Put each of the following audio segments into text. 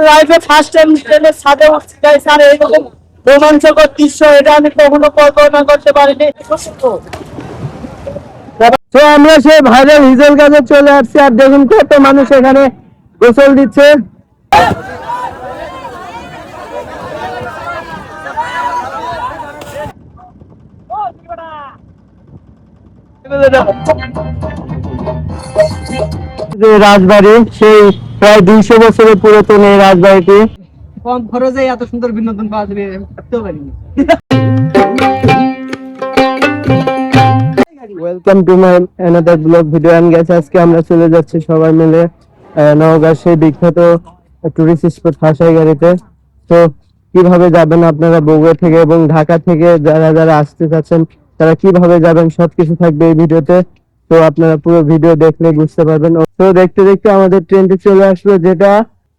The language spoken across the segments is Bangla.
লাইফে ফার্স্ট টাইম ট্রেনের ছাদে উঠছি গাইস, আর এইরকম রোমাঞ্চকর দৃশ্য এটা আমি কখনো কল্পনা করতে পারিনি। তো আমরা সেই ভাইরাল হিজল কাছে চলে আসছি, আর দেখুন কত মানুষ এখানে গোসল দিচ্ছে। রাজবাড়ি সেই প্রায় 200 বছরের পুরাতন এই রাজবাড়িটি। কম খরচে এত সুন্দর বিনোদন পাওয়া যাবে ভাবতেও পারিনি। Welcome to my another blog video. And guys, আজকে আমরা চলে যাচ্ছি সবাই মিলে নওগাঁর সেই বিখ্যাত টুরিস্ট স্পট হাসাইগাড়িতে। তো কিভাবে যাবেন আপনারা বগুড়া থেকে এবং ঢাকা থেকে যারা যারা আসতে চাচ্ছেন তারা কিভাবে যাবেন সবকিছু থাকবে এই ভিডিওতে। তো আপনারা পুরো ভিডিও দেখলে বুঝতে পারবেন। তো দেখতে দেখতে আমাদের ট্রেনটি চলে আসলো, যেটা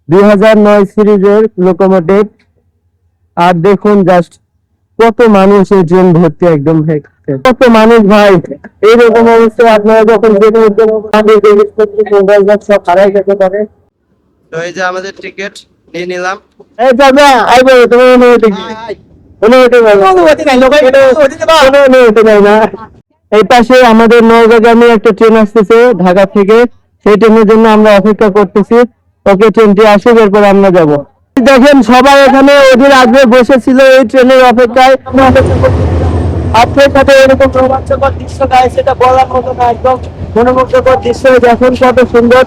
2009 সিরিজের লোকোমোটিভ। আর দেখুন জাস্ট কত মানুষ, এই ট্রেন ভর্তি একদম, কত মানুষ ভাই। এইরকম অবস্থায় আপনারা যখন সব হারাই যেতে পারে। তো এই যে আমাদের টিকিট নিয়ে নিলাম। এই যাবে আইবো তুমি অনুমতি না। এই পাশে আমাদের নওগাঁগামী একটা ট্রেন আসতেছে ঢাকা থেকে, সেই ট্রেনের জন্য আমরা অপেক্ষা করতেছি। ওকে, ট্রেনটি আসুক, এরপর আমরা যাব। দেখেন সবাই এখানে অধীর আগ্রহে বসেছিল এই ট্রেনের অপেক্ষায়। আপনার সাথে এরকম রোমাঞ্চকর দৃশ্য গায়ে সেটা বলার মতো না, একদম মনোমুগ্ধকর দৃশ্য। দেখুন কত সুন্দর।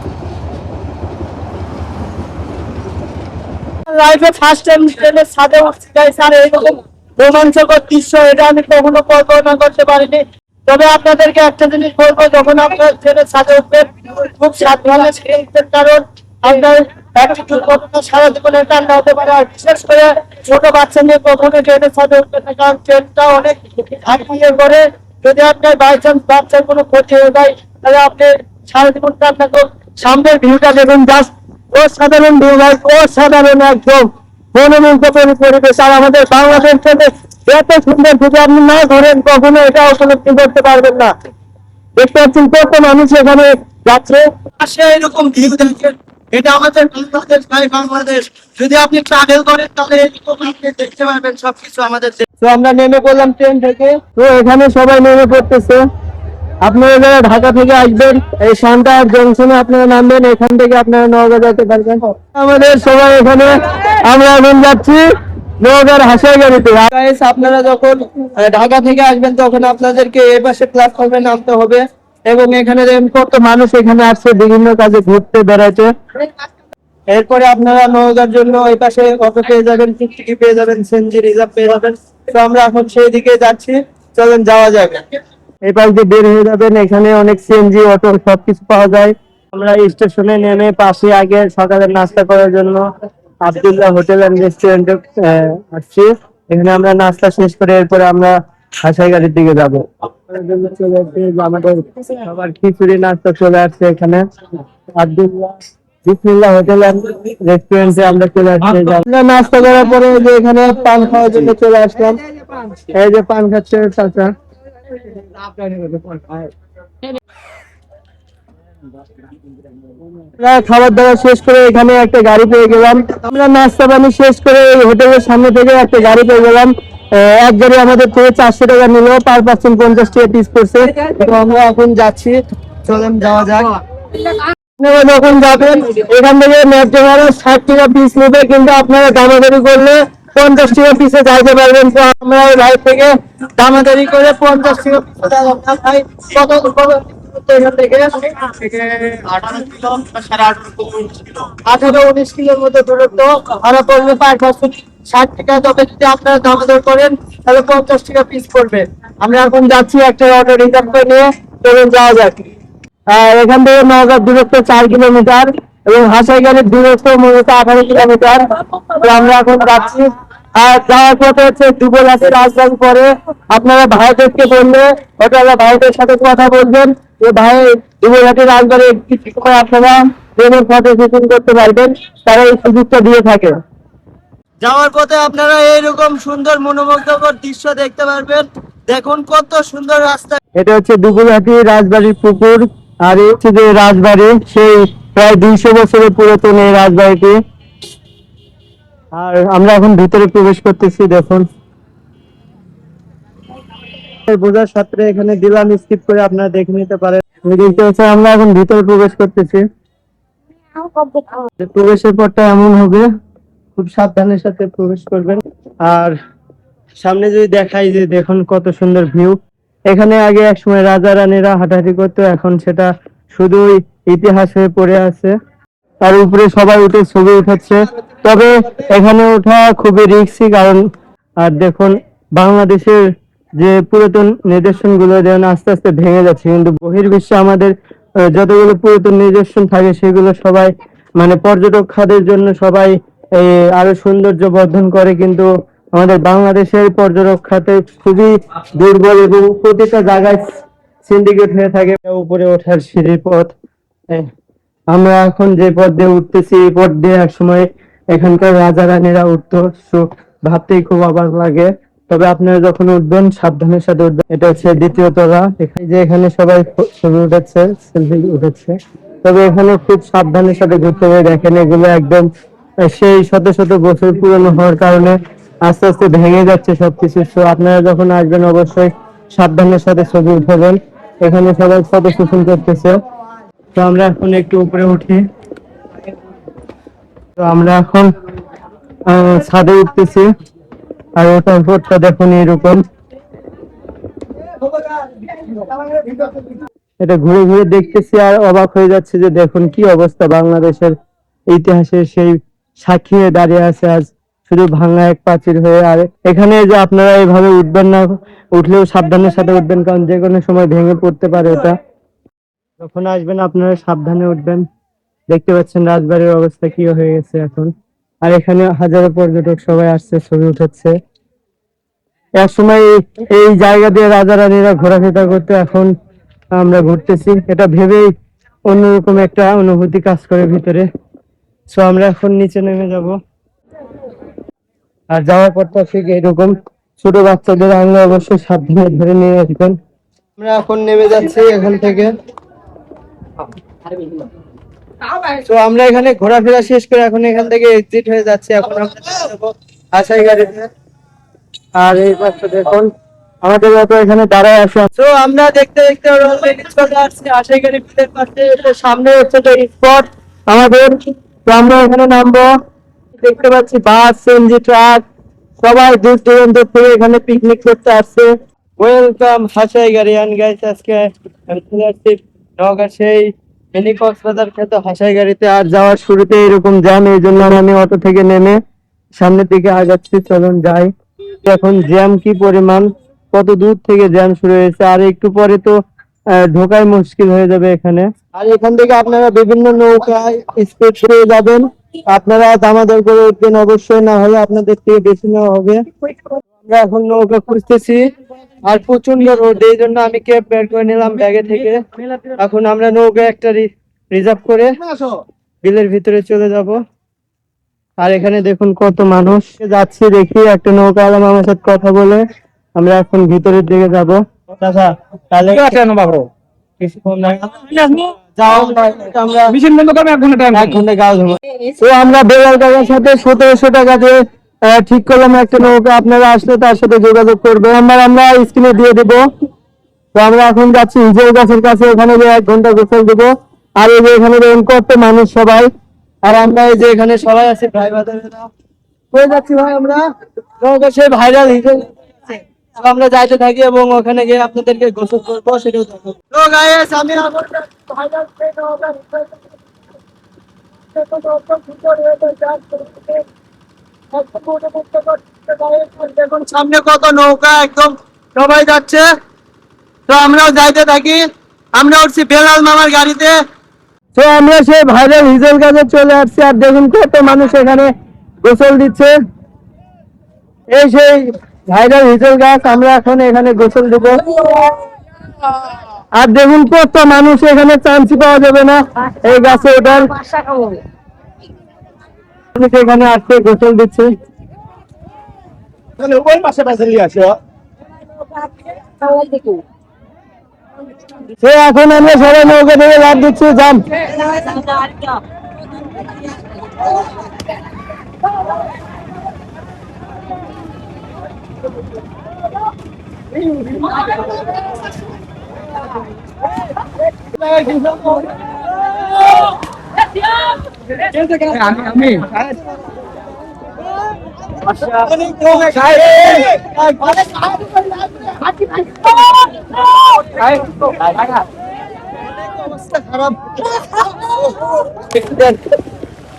লাইফে ফার্স্ট টাইম ট্রেনের ছাদে উঠছি গাইস, আর এইরকম রোমাঞ্চকর দৃশ্য এটা আমি কখনো কল্পনা করতে পারিনি। তবে আপনাদেরকে একটা জিনিস বলবো, যখন আপনার ট্রেনের ছাদে উঠবেন খুব সাবধানে উঠবেন, কারণ আপনার একটা দুর্ঘটনা সারা জীবনের কান্না হতে পারে। আর বিশেষ করে ছোট বাচ্চা নিয়ে কখনো ট্রেনের ছাদে উঠবেন না, কারণ ট্রেনটা অনেক ঝাঁকিয়ে করে। যদি আপনার বাই চান্স বাচ্চার কোনো ক্ষতি হয়ে যায় তাহলে আপনি সারা জীবন কান্না করুন। সামনের ভিউটা দেখুন, জাস্ট অসাধারণ ভিউ ভাই, অসাধারণ একদম মনোমুগ্ধকর পরিবেশ। আর আমাদের বাংলাদেশ থেকে এত সুন্দর যদি আপনি না ধরেন কখনো এটা উপলব্ধি করতে পারবেন না। দেখতে পাচ্ছেন কত মানুষ এখানে যাচ্ছে। আসে এরকম ভিউ দেখেন, এটা আমাদের বাংলাদেশ ভাই, বাংলাদেশ। যদি আপনি ট্রাভেল করেন তাহলে এরকম আপনি দেখতে পারবেন সবকিছু আমাদের। তো আমরা নেমে পড়লাম ট্রেন থেকে। তো এখানে সবাই নেমে পড়তেছে। আপনারা যারা ঢাকা থেকে আসবেন এই সান্তাহার জংশনে আপনারা নামবেন, এখান থেকে আপনারা নওগাঁ যেতে পারবেন। আমাদের সবাই এখানে, আমরা এখন যাচ্ছি নওগাঁর হাসাইগাড়িতে। আপনারা যখন ঢাকা থেকে আসবেন তখন আপনাদেরকে এই পাশে প্ল্যাটফর্মে নামতে হবে, এবং এখানে কত মানুষ এখানে আসছে বিভিন্ন কাজে ঘুরতে বেড়াইতে। এরপরে আপনারা নওগাঁর জন্য এই পাশে অটো পেয়ে যাবেন, টিকটিকি পেয়ে যাবেন, সিএনজি রিজার্ভ পেয়ে যাবেন। তো আমরা এখন সেই দিকে যাচ্ছি, চলেন যাওয়া যাবে। এই পাশ দিয়ে বের হয়ে যাবেন, এখানে অনেক সিএনজি অটো সবকিছু পাওয়া যায়। আমরা স্টেশনে নেমে পাশে আগে সকালের নাস্তা করার জন্য আব্দুল্লাহ হোটেল এন্ড রেস্টুরেন্টে আসছি। এখানে আমরা নাস্তা শেষ করে এরপরে আমরা হাসাইগাড়ির দিকে যাবো। আমাদের সবার খিচুড়ি নাস্তা চলে আসছে এখানে আব্দুল্লাহ বিসমিল্লাহ হোটেল এন্ড রেস্টুরেন্টে আমরা চলে আসছি। আমরা নাস্তা করার পরে যে এখানে পান খাওয়ার জন্য চলে আসলাম। এই যে পান খাচ্ছে চাচা। খাবার দাবার শেষ করে এখানে একটা গাড়ি পেয়ে গেলাম। আমরা নাস্তা পানি শেষ করে এই হোটেলের সামনে থেকে একটা গাড়ি পেয়ে গেলাম। এক গাড়ি আমাদের থেকে 400 টাকা নিল, পার পার্সন 50 টাকা পিস করছে। তো আমরা এখন যাচ্ছি, চলেন যাওয়া যাক। আপনারা যখন যাবেন এখান থেকে ন্যায্য ভাড়া 60 টাকা পিস নেবে, কিন্তু আপনারা দামাদারি করলে 50 টাকা পিসে যাইতে পারবেন। তো আমরা এই ভাই থেকে দামাদারি করে 50 টাকা পিসে ভাই কত এখান থেকে 18-19 কিলোর মতো দূরত্ব। আমরা পড়বে পার পার্সন 60 টাকা। তবে যদি আপনারা দামাদার করেন তাহলে 50 টাকা পিস পড়বে। আমরা এখন যাচ্ছি একটা অটো রিজার্ভ করে নিয়ে, চলুন যাওয়া যাক। এখান থেকে নওগাঁর দূরত্ব 4 কিলোমিটার এবং হাসাইগাড়ির দূরত্ব মূলত 18 কিলোমিটার। তো আমরা এখন যাচ্ছি। আর যাওয়ার পথে হচ্ছে দুবলাতে রাজধানী পরে আপনারা ভাইদেরকে বললে ওটা ভাইদের সাথে কথা বলবেন যে ভাই দুবলাটি রাজবাড়ি একটি সময় আপনারা ট্রেনের ফটো শুটিং করতে পারবেন, তারা এই সুযোগটা দিয়ে থাকে। যাওয়ার পথে আপনারা এইরকম সুন্দর মনোমুগ্ধকর দৃশ্য দেখতে পারবেন। দেখুন কত সুন্দর রাস্তা। এটা হচ্ছে দুবলাটি রাজবাড়ির পুকুর, আর এই হচ্ছে যে রাজবাড়ি সেই প্রায় 200 বছরের পুরাতন এই রাজবাড়িটি। আর আমরা এখন ভিতরে প্রবেশ করতেছি, দেখুন বোঝার সাথে এখানে দিলাম, স্কিপ করে আপনারা দেখে নিতে পারেন। দেখতে পাচ্ছেন আমরা এখন ভিতরে প্রবেশ করতেছি। প্রবেশের পরটা এমন হবে, খুব সাবধানের সাথে প্রবেশ করবেন। আর সামনে যদি দেখাই যে দেখুন কত সুন্দর ভিউ। এখানে আগে এক সময় রাজা রানীরা হাঁটাহাঁটি করতো, এখন সেটা শুধুই ইতিহাস হয়ে পড়ে আছে। তার উপরে সবাই উঠে ছবি উঠাচ্ছে, তবে এখানে ওঠা খুবই রিস্কি, কারণ আর দেখুন বাংলাদেশের যে পুরাতন নিদর্শন গুলো যেন আস্তে আস্তে ভেঙে যাচ্ছে, কিন্তু বহির্বিশ্বে আমাদের যতগুলো পুরাতন নিদর্শন থাকে সেগুলো সবাই মানে পর্যটক খাতের জন্য সবাই আরো সৌন্দর্য বর্ধন করে, কিন্তু আমাদের বাংলাদেশের পর্যটক খাতে খুবই দুর্বল এবং প্রতিটা জায়গায় সিন্ডিকেট হয়ে থাকে। উপরে ওঠার সিঁড়ির পথ, আমরা এখন যে পথ দিয়ে উঠতেছি এই পথ দিয়ে একসময় এখানকার রাজা রানীরা উঠতো, ভাবতেই খুব অবাক লাগে। তবে আপনারা যখন উঠবেন সাবধানের সাথে উঠবেন। এটা হচ্ছে দ্বিতীয় তলা, যে এখানে সবাই ছবি উঠাচ্ছে, সেলফি উঠাচ্ছে, তবে এখানে খুব সাবধানের সাথে ঘুরতে হবে। দেখেন এগুলো একদম সেই শত শত বছর পুরনো হওয়ার কারণে আস্তে আস্তে ভেঙে যাচ্ছে সবকিছু। তো আপনারা যখন আসবেন অবশ্যই সাবধানের সাথে ছবি উঠাবেন। এখানে সবাই ফটো শুটিং করতেছে। তো আমরা এখন একটু উপরে উঠি। তো আমরা এখন ছাদে উঠতেছি, আর ওটার পরটা দেখুন এরকম। এটা ঘুরে ঘুরে দেখতেছি আর অবাক হয়ে যাচ্ছে যে দেখুন কি অবস্থা, বাংলাদেশের ইতিহাসের সেই সাক্ষী হয়ে দাঁড়িয়ে আছে আজ শুধু ভাঙা এক প্রাচীর হয়ে। আর এখানে যে আপনারা এইভাবে উঠবেন না, উঠলেও সাবধানের সাথে উঠবেন, কারণ যে কোনো সময় ভেঙে পড়তে পারে এটা। যখন আসবেন আপনারা সাবধানে উঠবেন। দেখতে পাচ্ছেন রাজবাড়ির অবস্থা কি হয়ে গেছে এখন। আর এখানে হাজারো পর্যটক সবাই আসছে, ছবি উঠাচ্ছে। এক সময় এই জায়গা দিয়ে রাজা রানীরা ঘোরাফেরা করতে, এখন আমরা ঘুরতেছি, এটা ভেবেই অন্যরকম একটা অনুভূতি কাজ করে ভিতরে। সো আমরা এখন নিচে নেমে যাব, আর যাওয়ার পরটা ঠিক এরকম। ছোট বাচ্চাদের আনলে অবশ্যই সাবধানে ধরে নিয়ে আসবেন। আমরা এখন নেমে যাচ্ছি এখান থেকে। তো আমরা এখানে ঘোরাফেরা শেষ করে এখন এখান থেকে এক্সিট হয়ে যাচ্ছি। এখন আমরা যাবো আশাই গাড়িতে। আর এই পাশে দেখুন আমাদের মতো এখানে দাঁড়ায় আছে। তো আমরা দেখতে দেখতে চলে আসছি আশাই গাড়ি বিলের পাশে। সামনে হচ্ছে তো স্পট আমাদের। তো আমরা এখানে নামবো। দেখতে পাচ্ছি বাস, সিএনজি, ট্রাক, সবাই দূর দূরান্ত থেকে এখানে পিকনিক করতে আসছে। ওয়েলকাম হাসাই গাড়ি। অ্যান্ড গাইস, আজকে আমি চলে আসছি নওগাঁ সেই মিনি কক্সবাজার খ্যাত হাসাই গাড়িতে। আর যাওয়ার শুরুতে এরকম জ্যাম, এই জন্য আমি অটো থেকে নেমে সামনের দিকে আগাচ্ছি। চলুন যাই। এখন জ্যাম কি পরিমাণ, কত দূর থেকে জ্যাম শুরু হয়েছে, আর একটু পরে তো ঢোকাই মুশকিল হয়ে যাবে এখানে। আর এখান থেকে আপনারা বিভিন্ন নৌকায় স্পিড পেয়ে যাবেন, আপনারা দামাদার করে উঠবেন অবশ্যই, না হলে আপনাদের থেকে বেশি নেওয়া হবে। আমরা এখন নৌকা খুঁজতেছি, আর প্রচন্ড রোদ, এই জন্য আমি ক্যাব বের করে নিলাম ব্যাগে থেকে। এখন আমরা নৌকা একটা রিজার্ভ করে বিলের ভিতরে চলে যাব। আর এখানে দেখুন কত মানুষ যাচ্ছে, দেখি একটা নৌকা আলাম আমার সাথে কথা বলে আমরা এখন ভিতরের দিকে যাব। দাদা তাহলে কিছুক্ষণ যাও, আমরা 1 ঘন্টা গাও ধরবো। তো আমরা বেলাল কাকার সাথে 1700 টাকা দিয়ে ঠিক করলাম একটা নৌকা। আপনারা আসলে তার সাথে যোগাযোগ করবে, আমরা স্ক্রিনে দিয়ে দিব। তো আমরা এখন যাচ্ছি হিজল গাছের কাছে, ওখানে 1 ঘন্টা গোসল দেবো। আর এই যে এখানে দেখুন কত মানুষ সবাই, আর আমরা এই যে এখানে সবাই আছি ভাই বাদারেরা হয়ে যাচ্ছি ভাই। আমরা নৌকা সেই ভাইরাল হিজল আমরা যাইতে থাকি এবং ওখানে গিয়ে আপনাদেরকে গোসল করবো, সেটাও দেখাবো। তো গাইস আমি ভাইরাল সেই নৌকা দেখুন সামনে কত নৌকা, একদম সবাই যাচ্ছে। তো আমরাও যাইতে থাকি। আমরা উঠছি বেলাল মামার গাড়িতে। তো আমরা সেই ভাইরাল হিজল গাছে চলে আসছি, আর দেখুন কত মানুষ এখানে গোসল দিচ্ছে। এই সেই ভাইরাল হিজল গাছ, আমরা এখন এখানে গোসল দেব। আর দেখুন কত মানুষ এখানে, চান্স পাওয়া যাবে না এই গাছে ওঠার। এখানে আসছে গোসল দিচ্ছে। সে এখন আমরা সবাই নৌকা থেকে লাভ দিচ্ছি, যান।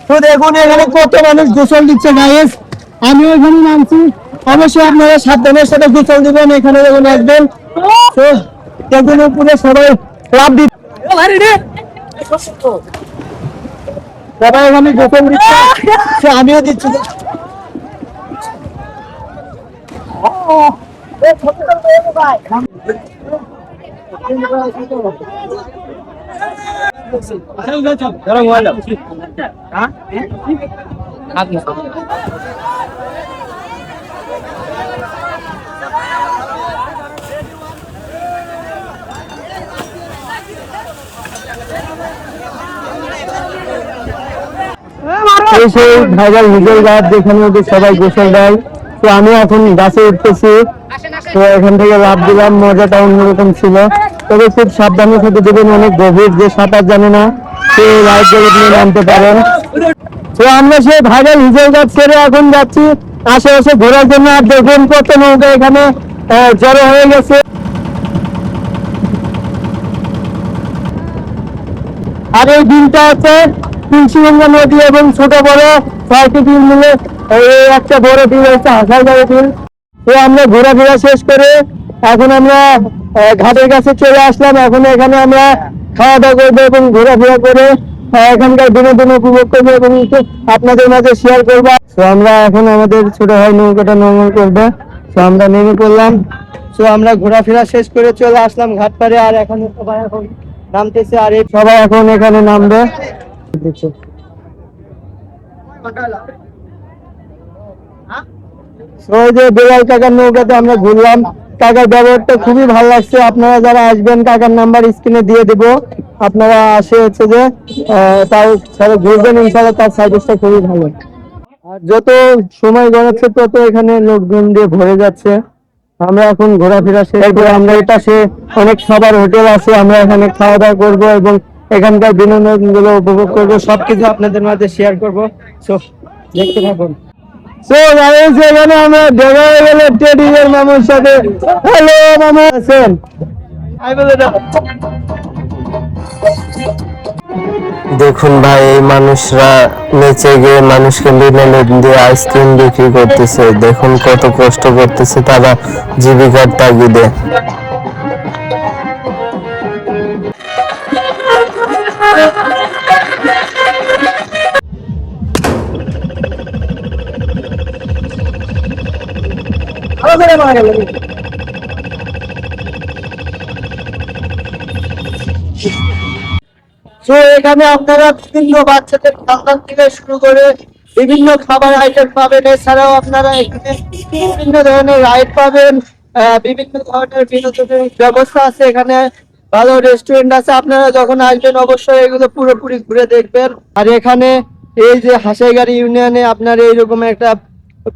তো দেখুন এখানে কত মানুষ গোসল দিচ্ছে গাইস, আমি ওইখানে নামছি। অবশ্যই আপনারা সাবধানের সাথে গোসল দিবেন। এখানে দেখুন একদম তো দেখুন উপরে সবাই লাভ দিচ্ছে, সবাই এখানে গোসল দিচ্ছে, তো আমিও দিচ্ছি। এই সেই ভাইরাল হিজল গাছ যেখানে ওদের সবাই গোসল দেয়। তো আমি এখন গাছে উঠতেছি, তো এখান থেকে লাভ দিলাম, মজাটা অন্যরকম ছিল। তবে খুব সাবধানের সাথে দেবেন, অনেক গভীর, যে সাঁতার জানে না সে লাইফ জ্যাকেট নিয়ে নামতে পারেন। তো আমরা সেই ভাইরাল হিজল গাছ ছেড়ে এখন যাচ্ছি আশেপাশে ঘোরার জন্য। আর দেখুন কত নৌকা এখানে জড়ো হয়ে গেছে। আর এই দিনটা হচ্ছে তুলসীগঙ্গা নদী এবং ছোট বড় ছয়টি বিল মিলে এই একটা বড় বিল হচ্ছে হাসারগাঁও বিল। তো আমরা ঘোরাফেরা শেষ করে এখন আমরা ঘাটের কাছে চলে আসলাম। এখন এখানে আমরা খাওয়া দাওয়া করবো এবং ঘোরাফেরা করে এখানকার বিনোদন উপভোগ করবো এবং আপনাদের মাঝে শেয়ার করবো। তো আমরা এখন আমাদের ছোট ভাই নৌকাটা নোঙর করবো, তো আমরা নেমে পড়লাম। তো আমরা ঘোরাফেরা শেষ করে চলে আসলাম ঘাট পাড়ে। আর এখন সবাই এখন নামতেছে, আর এই সবাই এখন এখানে নামবে। ওই যে বেলাল কাকার নৌকাতে আমরা ঘুরলাম, কাকার ব্যবহারটা খুবই ভালো লাগছে। আপনারা যারা আসবেন কাকার নাম্বার স্ক্রিনে দিয়ে দেব, আপনারা আসে হচ্ছে যে তার সাথে ঘুরবেন, ইনশাআল্লাহ তার সার্ভিসটা খুবই ভালো। আর যত সময় গড়াচ্ছে তত এখানে লোকজন দিয়ে ভরে যাচ্ছে। আমরা এখন ঘোরাফেরা শেষ করে আমরা এই পাশে অনেক খাবার হোটেল আছে, আমরা এখানে খাওয়া দাওয়া করবো এবং এখানকার বিনোদন গুলো উপভোগ করবো, সবকিছু আপনাদের মাঝে শেয়ার করবো। সো দেখতে থাকুন। সো গাইস এখানে আমরা দেখা হয়ে গেল টেডি এর মামুর সাথে। হ্যালো মামু, আছেন? আই বলে দাও। দেখুন ভাই, এই মানুষরা নিচে গিয়ে মানুষকে বিনোদন দিয়ে আইসক্রিম বিক্রি করতেছে। দেখুন কত কষ্ট করতেছে তারা জীবিকার তাগিদে। তো এখানে আপনারা বিভিন্ন বাচ্চাদের খেলনা থেকে শুরু করে বিভিন্ন খাবার আইটেম পাবেন। এছাড়াও আপনারা এখানে বিভিন্ন ধরনের রাইড পাবেন, বিভিন্ন ধরনের বিনোদনের ব্যবস্থা আছে। এখানে ভালো রেস্টুরেন্ট আছে। আপনারা যখন আসবেন অবশ্যই এগুলো পুরোপুরি ঘুরে দেখবেন। আর এখানে এই যে হাসাইগাড়ি ইউনিয়নে আপনার এইরকম একটা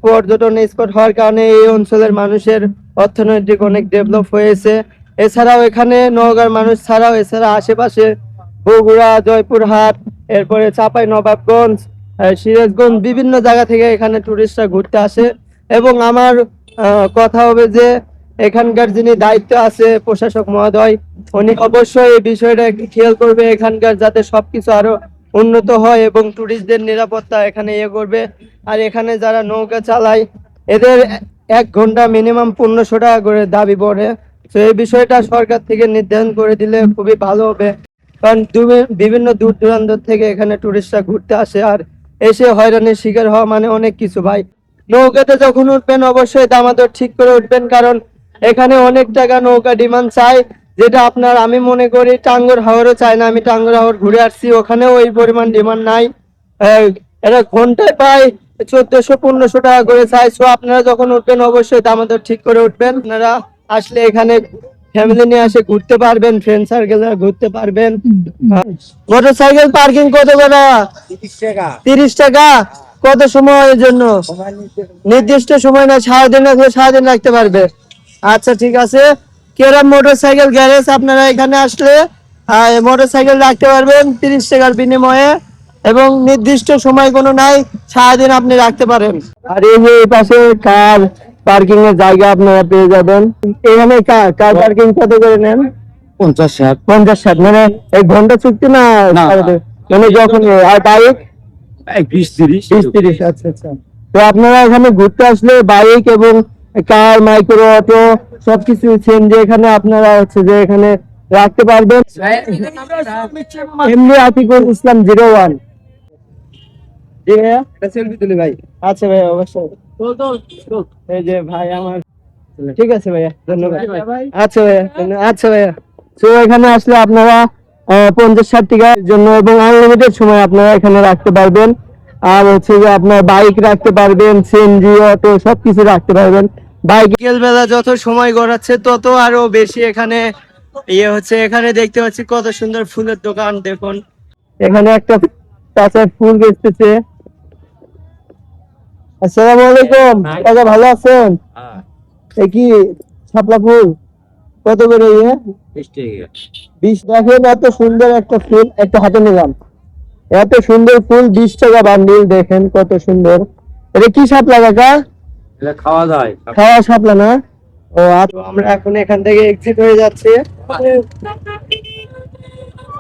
পর্যটন স্পট হওয়ার কারণে এই অঞ্চলের মানুষের অর্থনৈতিক অনেক ডেভেলপ হয়েছে। এছাড়াও এখানে নওগাঁর মানুষ ছাড়াও এছাড়া আশেপাশে বগুড়া, জয়পুরহাট, এরপরে চাঁপাই নবাবগঞ্জ, সিরাজগঞ্জ, বিভিন্ন জায়গা থেকে এখানে টুরিস্টরা ঘুরতে আসে। এবং আমার কথা হবে যে এখানকার যিনি দায়িত্ব আছে প্রশাসক মহোদয়, উনি অবশ্যই এই বিষয়টা একটু খেয়াল করবে, এখানকার যাতে সবকিছু আরো উন্নত হয় এবং টুরিস্টদের নিরাপত্তা এখানে ইয়ে করবে। আর এখানে যারা নৌকা চালায় এদের 1 ঘন্টা মিনিমাম 1500 টাকা করে দাবি পড়ে। তো এই বিষয়টা সরকার থেকে নির্ধারণ করে দিলে খুবই ভালো হবে, কারণ বিভিন্ন দূর দূরান্ত থেকে এখানে টুরিস্টরা ঘুরতে আসে। আর এসে হয়রানির শিকার হওয়া মানে অনেক কিছু। ভাই নৌকাতে যখন উঠবেন অবশ্যই দামাদর ঠিক করে উঠবেন, কারণ এখানে অনেক টাকা নৌকা ডিমান্ড চাই, যেটা আপনার আমি মনে করি টাঙ্গর হাওরও চায় না। আমি টাঙ্গর হাওর ঘুরে আসছি, ওখানেও ওই পরিমাণ ডিমান্ড নাই। এটা ঘন্টায় প্রায় 1400-1500 টাকা করে চাই। সো আপনারা যখন উঠবেন অবশ্যই দামাদর ঠিক করে উঠবেন। আপনারা আসলে এখানে ফ্যামিলি নিয়ে আসে ঘুরতে পারবেন, ফ্রেন্ড সার্কেল ঘুরতে পারবেন। মোটরসাইকেল পার্কিং কত করে? 30 টাকা। কত সময়ের জন্য? নির্দিষ্ট সময় না, সারাদিন রাখলে সারাদিন রাখতে পারবে। আচ্ছা ঠিক আছে। কেরাম মোটরসাইকেল গ্যারেজ, আপনারা এখানে আসলে মোটরসাইকেল রাখতে পারবেন 30 টাকার বিনিময়ে, এবং নির্দিষ্ট সময় কোনো নাই, সারাদিন আপনি রাখতে পারেন। আর এই যে এই পাশে কার পার্কিং এর জায়গা আপনারা পেয়ে যাবেন। এখানে কার পার্কিং কত করে নেন? 50-60। 50-60, মানে এই ঘন্টা চুক্তি না? মানে যখন আর বাইক 20-30। আচ্ছা আচ্ছা। তো আপনারা এখানে ঘুরতে আসলে বাইক এবং কার, মাইক্রো, অটো সবকিছু সিএনজি এখানে আপনারা হচ্ছে যে এখানে রাখতে পারবেন। এমনি আতিকুল ইসলাম 01। জি ভাইয়া, সেলফি তুলি ভাই। আচ্ছা ভাইয়া, অবশ্যই। এই যে ভাই আমার, ঠিক আছে ভাইয়া, ধন্যবাদ। আচ্ছা ভাইয়া, আচ্ছা ভাইয়া। তো এখানে আসলে আপনারা 50-60 টাকার জন্য এবং আনলিমিটেড সময় আপনারা এখানে রাখতে পারবেন। আর হচ্ছে যে আপনার বাইক রাখতে পারবেন, সিএনজি, অটো সবকিছু রাখতে পারবেন। বাইক বিকেল বেলা যত সময় গড়াচ্ছে তত আরো বেশি এখানে হচ্ছে। এখানে দেখতে পাচ্ছি কত সুন্দর ফুলের দোকান, দেখুন এখানে একটা চাচার ফুল বেচতেছে। আসসালামু আলাইকুম কাকা, ভালো আছেন? এ কি শাপলা ফুল কত করে? 20। দেখেন এত সুন্দর একটা ফুল, একটা হাতে নিলাম। এত সুন্দর ফুল 20 টাকা বান্ডিল, দেখেন কত সুন্দর। এটা কি শাপলা কাকা? খাওয়া যায়। খাওয়া শাপলা না? ও আচ্ছা, আমরা এখন এখান থেকে এক্সিট হয়ে যাচ্ছি।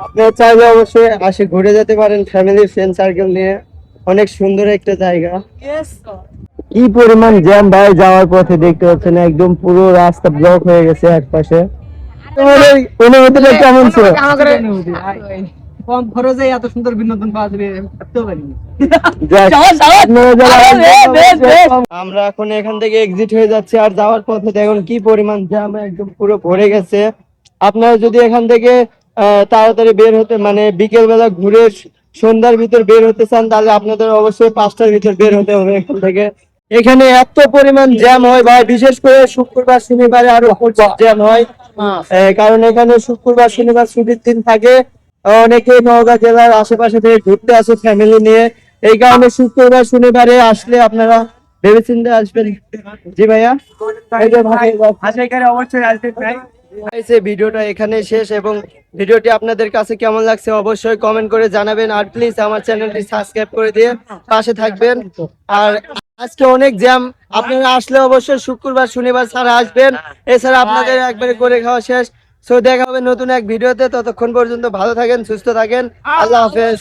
আপনারা চাইলে অবশ্যই আসে ঘুরে যেতে পারেন ফ্যামিলি ফ্রেন্ড সার্কেল নিয়ে। অনেক সুন্দর একটা জায়গা। কি পরিমাণ জ্যাম ভাই, যাওয়ার পথে দেখতে পাচ্ছেন একদম পুরো রাস্তা ব্লক হয়ে গেছে একপাশে। তোমাদের অনুভূতিটা কেমন ছিল? কম খরচে এত সুন্দর বিনোদন পাওয়া যাবে ভাবতেও পারিনি। আমরা এখন এখান থেকে এক্সিট হয়ে যাচ্ছি। আর যাওয়ার পথে দেখুন কি পরিমাণ জ্যাম, একদম পুরো ভরে গেছে। আপনারা যদি এখান থেকে তাড়াতাড়ি বের হতে, মানে বিকেল বেলা ঘুরে সন্ধ্যার ভিতর বের হতে চান, তাহলে আপনাদের অবশ্যই 5টার ভিতর বের হতে হবে এখান থেকে। এখানে এত পরিমাণ জ্যাম হয় ভাই, বিশেষ করে শুক্রবার শনিবারে আরো জ্যাম হয়। কারণ এখানে শুক্রবার শনিবার ছুটির দিন থাকে। অনেকে নওগাঁ জেলার আশেপাশে থেকে ঘুরতে আসে ফ্যামিলি নিয়ে। এই কারণে শুক্রবার শনিবারে আসলে আপনারা ভেবেচিন্তে আসবেন। জি ভাইয়া, অবশ্যই আসবেন ভাই। ভিডিওটা এখানে শেষ, এবং ভিডিওটি আপনাদের কাছে কেমন লাগছে অবশ্যই কমেন্ট করে জানাবেন। আর প্লিজ আমার চ্যানেলটি সাবস্ক্রাইব করে দিয়ে পাশে থাকবেন। আর আজকে অনেক জ্যাম, আপনারা আসলে অবশ্যই শুক্রবার শনিবার ছাড়া আসবেন, এছাড়া আপনাদের একবারে করে খাওয়া শেষ। সো দেখা হবে নতুন এক ভিডিওতে, ততক্ষণ পর্যন্ত ভালো থাকেন, সুস্থ থাকেন, আল্লাহ হাফেজ।